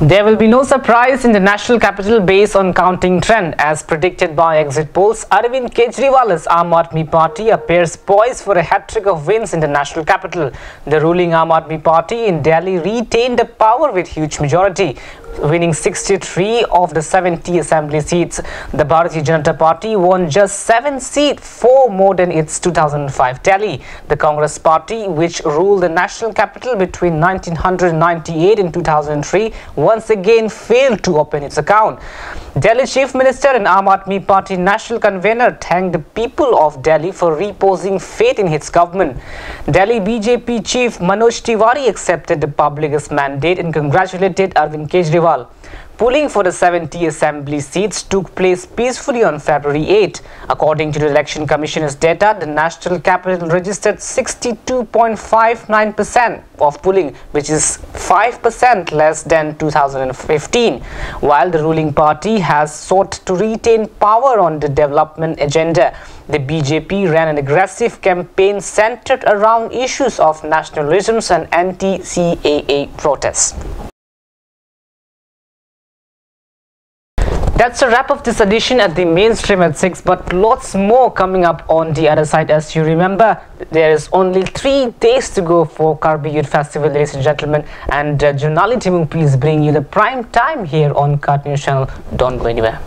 There will be no surprise in the national capital based on counting trend. As predicted by exit polls, Arvind Kejriwal's Aam Aadmi Party appears poised for a hat-trick of wins in the national capital. The ruling Aam Aadmi Party in Delhi retained the power with huge majority, winning 63 of the 70 assembly seats. The Bharatiya Janata Party won just 7 seats, 4 more than its 2005 tally. The Congress Party, which ruled the national capital between 1998 and 2003, once again failed to open its account. Delhi Chief Minister and Aam Aadmi Party national convener thanked the people of Delhi for reposing faith in its government. Delhi BJP Chief Manoj Tiwari accepted the public's mandate and congratulated Arvind Kejriwal. Polling for the 70 assembly seats took place peacefully on February 8. According to the Election Commission's data, the national capital registered 62.59% of polling, which is 5% less than 2015. While the ruling party has sought to retain power on the development agenda, the BJP ran an aggressive campaign centered around issues of nationalism and anti-CAA protests. That's a wrap of this edition at the mainstream at 6, but lots more coming up on the other side. As you remember, there is only 3 days to go for Karbi Youth Festival, ladies and gentlemen, and Jonali Timung, please bring you the prime time here on Cartoon Channel. Don't go anywhere.